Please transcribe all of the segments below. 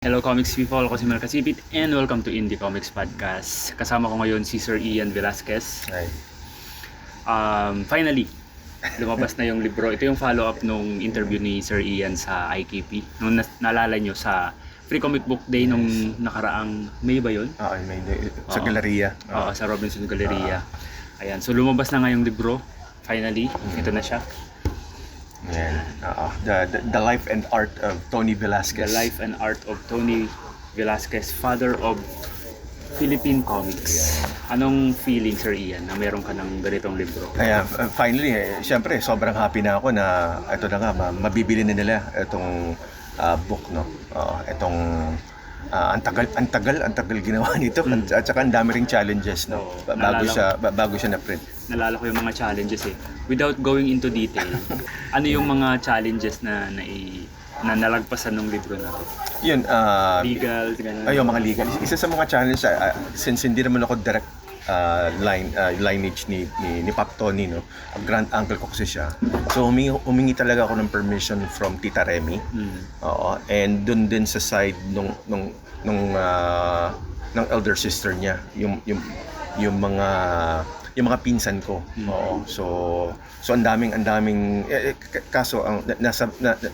Hello comics people, ako si Mel Kasipit and welcome to Indie Comics Podcast. Kasama ko ngayon si Sir Ian Velasquez. Ay. Finally, lumabas na yung libro. Ito yung follow-up nung interview ni Sir Ian sa IKP. Nung naalala nyo sa Free Comic Book Day nung nakaraang May ba yun? May sa Galleria. Oo, sa Robinson Galleria. Ayan, so lumabas na nga yung libro. Finally, ito na siya. Yan. The Life and Art of Tony Velasquez. The Life and Art of Tony Velasquez, father of Philippine comics. Anong feeling, Sir Ian, na meron ka ng ganitong libro? Kaya finally, syempre sobrang happy na ako na ito na nga, mabibili na nila itong book, no? Itong ang tagal ginawa nito at saka ang dami ring challenges, no? Bago siya na-print. Nalala ko yung mga challenges eh. Without going into detail, ano yung mga challenges na nalagpasan ng libro na to? Yun, legal, ganun. Ayun, mga legal. Isa sa mga challenge, since hindi naman ako direct lineage ni Pop Tony, no? Ang grand uncle ko kasi siya. So humingi talaga ako ng permission from Tita Remy. Oo, and dun din sa side ng elder sister niya, yung mga pinsan ko. Oo. So ang daming kaso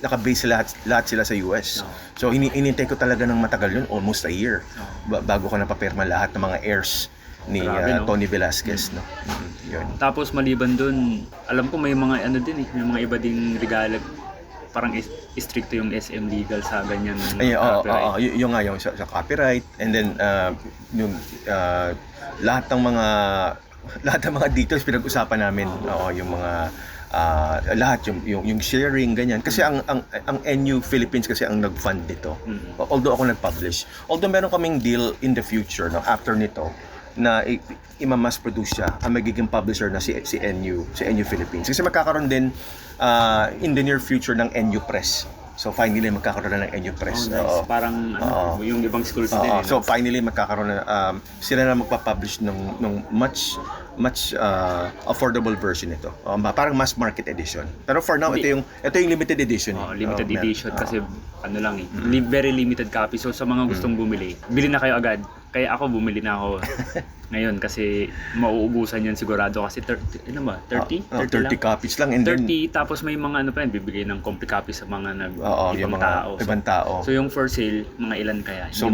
naka-base lahat sila sa US. So hinintay ko talaga ng matagal yun, almost a year. Bago ko napapirma lahat ng mga heirs ni Tony Velasquez, no. Yun. Tapos maliban dun, alam ko may mga ano din eh, may mga iba ding regalo. Parang stricto yung SM legal sa ganyan. Yung sa copyright, and then yung lahat ng mga details pinag-usapan namin. Yung mga lahat yung sharing ganyan kasi ang NU Philippines kasi ang nag-fund nito. Although ako nag-publish. Although meron kaming deal in the future, no, after nito na i-mass produce siya, ang magiging publisher na si NU Philippines. Kasi magkakaroon din in the near future ng NU Press. So finally magkakaroon na ng NU Press. Nice. Parang yung ibang schools din. So finally magkakaroon na sila na magpa-publish ng much affordable version nito. Parang mass market edition. Pero for now ito yung limited edition. Limited edition kasi ano lang eh. Very limited copy. So sa mga gustong bumili, bili na kayo agad. Kaya ako bumili na ako ngayon kasi mauubusan yan sigurado kasi 30 copies lang, and 30 tapos may mga ano pa yan, bibigay ng complete copy sa mga ibang tao. So yung first sale, mga ilan kaya? So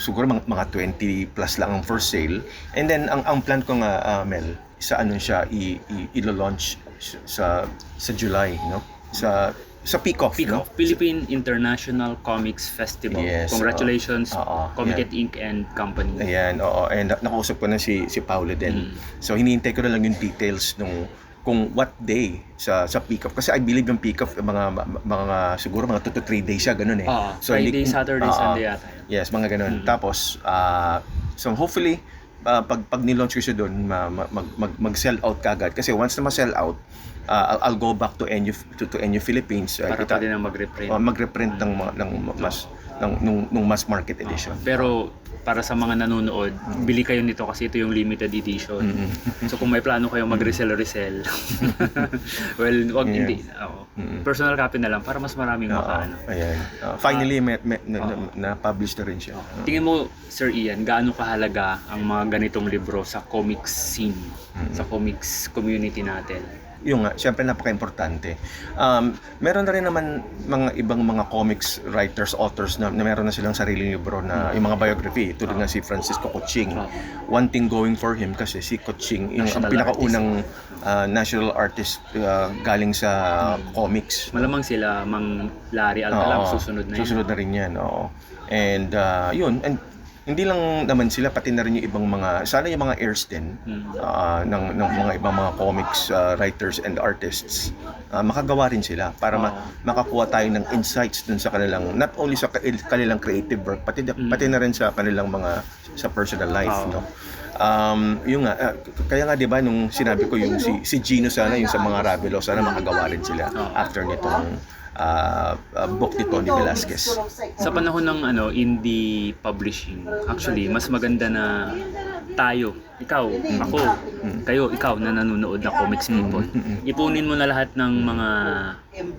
siguro mga 20 plus lang ang first sale. And then ang plan ko nga, Mel, i-launch sa July, no? Sa PICOF, no? Philippine International Comics Festival. Yes, congratulations, Comiket Inc. and Company. Ayan, and nakausap ko na si Paolo din. So hinihintay ko na lang yung details kung what day sa PICOF. Kasi I believe yung PICOF mga siguro mga 2 to 3 days siya, ganun eh. So Friday, Saturday, Sunday yata. Yes, mga ganun. Tapos so hopefully pag nilaunch ko siya doon, mag-sell out kagad. Kasi once na ma-sell out, I'll go back to NU Philippines. Para pa din ang mag-reprint. Mag-reprint ng mass market edition. Pero para sa mga nanonood, bili kayo nito kasi ito yung limited edition. So kung may plano kayo mag-resell, well, wag hindi. Personal copy na lang para mas maraming makaano. Ayan. Finally, na-publish na rin siya. Tingin mo, Sir Ian, gaano kahalaga ang mga ganitong libro sa comics scene, sa comics community natin? Yung nga, syempre napaka-importante. Meron na rin naman mga ibang mga comics writers, authors na meron na silang sariling libro na yung mga biography, tulad na si Francisco Coching. One thing going for him kasi si Coching yung pinakaunang national artist galing sa comics. Malamang sila Mang Larry Alcalam susunod na yan. Susunod na rin yan, And yun, and hindi lang naman sila, pati na rin yung ibang mga, sana yung mga heirs din ng mga ibang mga comics writers and artists, makagawa rin sila para makakuha tayo ng insights dun sa kanilang, not only sa kanilang creative work, pati na rin sa kanilang mga sa personal life, no? Yung nga, kaya nga 'di ba nung sinabi ko yung si Gino, sana yung sa mga Ravelo, sana makagawa rin sila after nitong book ni Tony Velasquez. Sa panahon ng indie publishing, actually mas maganda na tayo, ikaw, ako, kayo, ikaw na nanonood na comics people. Ipunin mo na lahat ng mga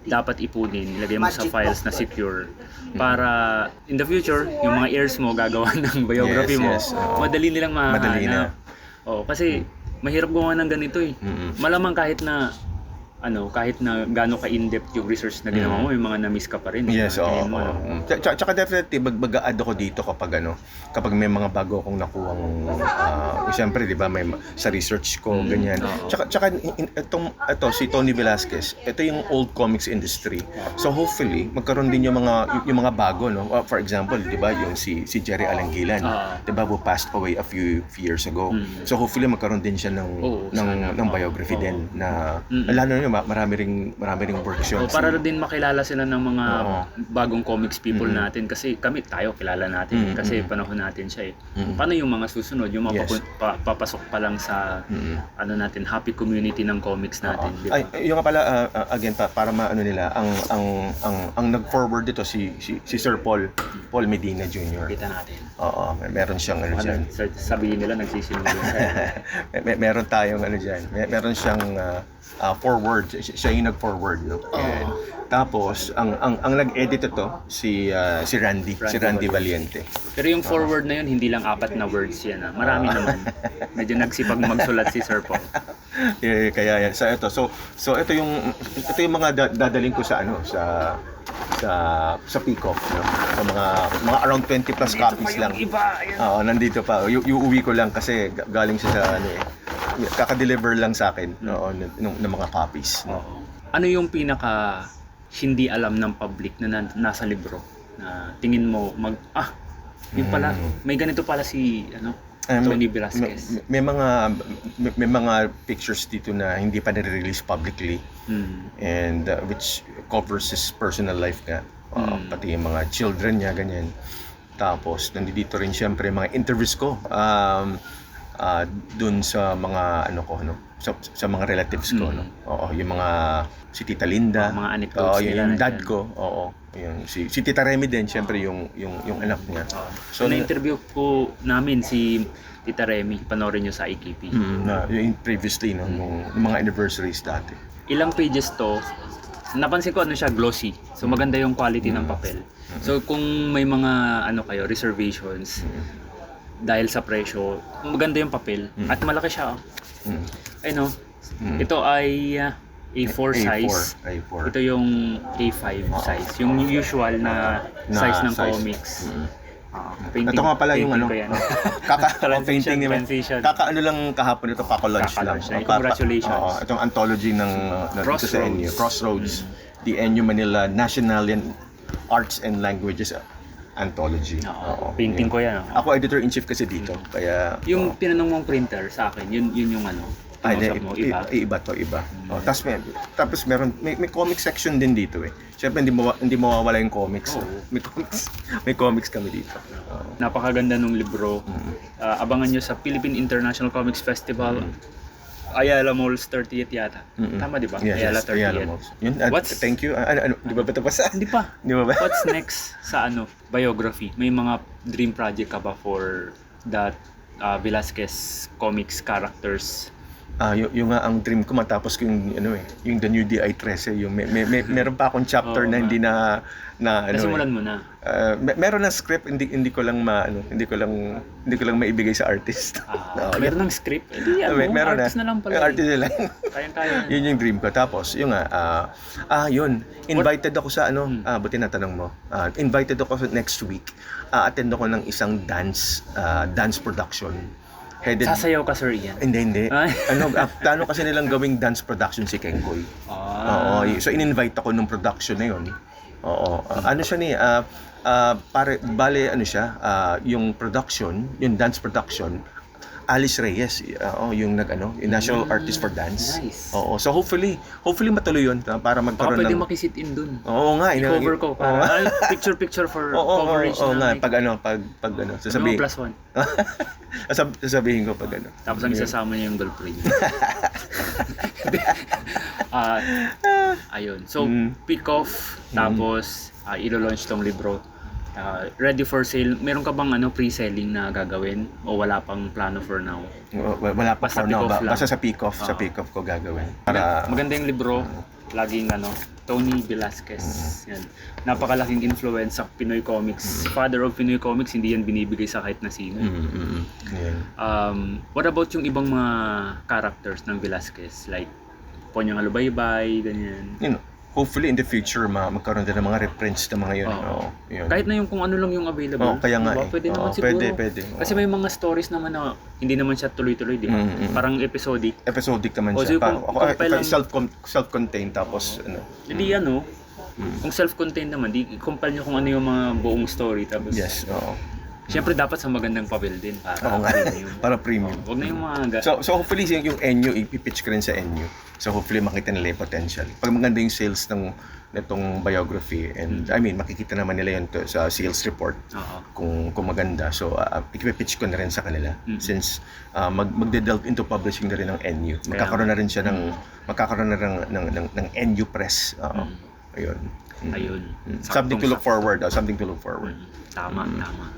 dapat ipunin, ilagay mo sa files na secure para in the future, yung mga heirs mo gagawa ng biography mo, madali nilang mahanap. Madali na. Kasi mahirap gumawa ng ganito eh. Malamang kahit na gaano ka in-depth yung research na ginawa mo, yung mga na-miss ka pa rin. Yes, oo. Tsaka definitely mag-add ako dito kapag may mga bago akong nakuhang siyempre, 'di ba, may sa research ko ganyan. Tsaka ito si Tony Velasquez, ito yung old comics industry. So hopefully magkaroon din yung mga bago, no. For example, 'di ba, yung si Jerry Alangilan, 'di ba, who passed away a few years ago. So hopefully magkaroon din siya ng biography din na lalo na marami ring works yun. Para din makilala sila ng mga bagong comics people natin kasi tayo kilala natin kasi panahon natin siya eh. Paano yung mga susunod, yung mga papasok pa lang sa natin, happy community ng comics natin, di ba? Ay, yung nga pala again para maano nila ang nag-forward dito si Sir Paul Medina Jr. Kita natin. Meron siyang diyan. Sabihin nila nagsisinungaling siya. Meron tayong diyan. Meron siyang forward, siya yung nag-forward, no. Tapos ang nag-edit ito si Randy Valiente. Pero yung forward na yun, hindi lang 4 na words yan. Marami naman. Medyo nagsipag magsulat si Sir Paul. Kaya yan. So ito yung mga dadaling ko sa Peacock, no. Sa mga around 20 plus copies lang. Nandito pa. Uuwi ko lang kasi galing siya sa kaka-deliver lang sa akin ng mga copies. Ano yung pinaka hindi alam ng public na nasa libro na tingin mo yung pala may ganito pala si Tony Velasquez? May mga pictures dito na hindi pa nare-release publicly and which covers his personal life nga, pati yung mga children niya ganyan. Tapos nandito rin siyempre mga interviews ko dun sa mga sa mga relatives ko, no. Yung mga si Tita Linda, mga anecdotes nila, yung dad ko, yung si Tita Remy din, siyempre yung anak niya. So na-interview po namin si Tita Remy, panoorin niyo sa IKP. Yung previously, no, nung mga anniversaries dati. Ilang pages to, napansin ko siya, glossy. So maganda yung quality ng papel. So kung may mga kayo reservations dahil sa presyo, maganda yung papel at malaki siya. Ito ay A4 size. A4. Ito yung A5 size, yung usual na size ng size. Comics. Ito nga pala yung painting ni Kaka lang kahapon ito, launch lang. Congratulations. Itong anthology ng Crossroads. sa NU, Crossroads, the NU Manila National Arts and Languages Anthology. Painting ko yan. Ako editor-in-chief kasi dito, kaya yung tinanong mong printer sa akin, yun yung iba. Tapos may comic section din dito eh. Siyempre hindi mawawala yung comics. May comics kami dito. Napakaganda nung libro. Abangan nyo sa Philippine International Comics Festival. Ayala Malls 30th yata. Tama, di ba? Yes, Ayala 30th. Ayala Malls. Thank you. Di ba ito pa sa? Hindi pa. What's next sa biography? May mga dream project ka ba for that Velasquez comics characters? Yung nga ang dream ko matapos ko yung The New DI-13, yung meron pa akong chapter na hindi na nasimulan mo na. Meron na script, hindi ko lang maibigay sa artist. Meron ng script? Meron artist na lang pala. Artist na lang. Kaya. Yun yung dream ko. Tapos yung yun, invited ako sa buti na tanong mo. Invited ako next week. Attend ako ng isang dance production. Sasayaw ka, Sir Ian? Hindi. Plano kasi nilang gawing dance production si Kenkoy. So in-invite ako nung production na yun. Yung production, yung dance production, Alice Reyes, yung yung National Artist for Dance. Nice. So hopefully matuloy yun para magkaroon pwede makisit in dun. Nga. I-cover ko para picture for coverage na. Pag sasabihin. Plus one. Sasabihin ko pag Tapos ang isasama niya yung girlfriend. Ayun. So, pick off, tapos ilo-launch tong libro. Ready for sale. Meron ka bang pre-selling na gagawin o wala pang plano for now? Wala pa Basta for now. pick-off lang. Basta sa pick-off. Sa Oo. pick-off ko gagawin. Para, Maganda yung libro. Laging Tony Velasquez. Yan. Napakalaking influence sa Pinoy comics. Father of Pinoy comics, hindi yan binibigay sa kahit na sino. Yan. What about yung ibang mga characters ng Velasquez? Like, Ponyang Alubaybay, ganyan. You know, hopefully in the future magkaroon din ng mga reprints ng mga yun. Oo. Yun. Kahit na yung kung ano lang yung available. Oo, kaya nga Diba? eh. Pwede Oo, naman siguro. pwede. Oo. Kasi may mga stories naman na hindi naman siya tuloy-tuloy, di ba? Parang episodic. Episodic naman O, siya. so kung compile lang- Self-contained tapos Hindi kung self-contained naman, di compile nyo kung ano yung mga buong story. Tapos, yes, oo. Siyempre dapat sa magandang papel din para Oo nga. premium. Para premium. Huwag na yung mga So hopefully yung NU, ipipitch ko rin sa NU. So hopefully makita nila yung potential. Pag maganda yung sales nitong biography, and I mean, makikita naman nila yun sa sales report kung maganda. So ipipitch ko na rin sa kanila since magde-delve into publishing na rin ng NU. Magkakaroon na rin siya ng NU press. Ayun. Ayun. Something to look forward. Something to look forward. Tama.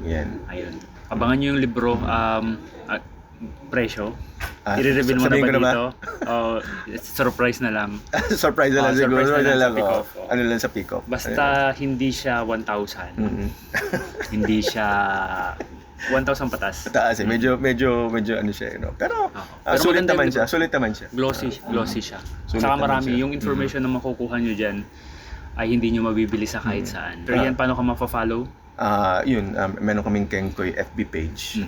Yan. Ayun. Abangan nyo yung libro. Presyo. I-reveal mo na sabihin ba ko na ba? dito? Surprise na lang. Surprise na lang siguro. surprise na lang sa oh. pick-off. Ano lang sa pick-off. Basta hindi siya 1,000. Hindi siya 1,000 patas. Taas eh. Medyo ano siya, Pero, Pero sulit maganda naman yung siya. Sulit naman siya. Glossy siya. Sulit Saka naman marami. siya. Yung information na makukuha nyo dyan ay hindi nyo mabibili sa kahit saan. Pero yan, paano ka ma-follow? Yun, meron kaming Kengkoy FB page.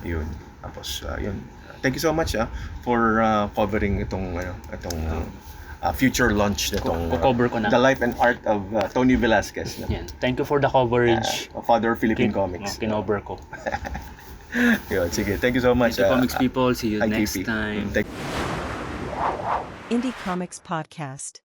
Yun. Tapos, yun. Thank you so much for covering itong future launch nitong Ko-cover ko na. The Life and Art of Tony Velasquez. Yan. Thank you for the coverage. Father of Philippine Comics. Kinover ko. Yun, sige. Thank you so much. Thank you, comics people. See you next IKP. time. Thank Indie Comics Podcast.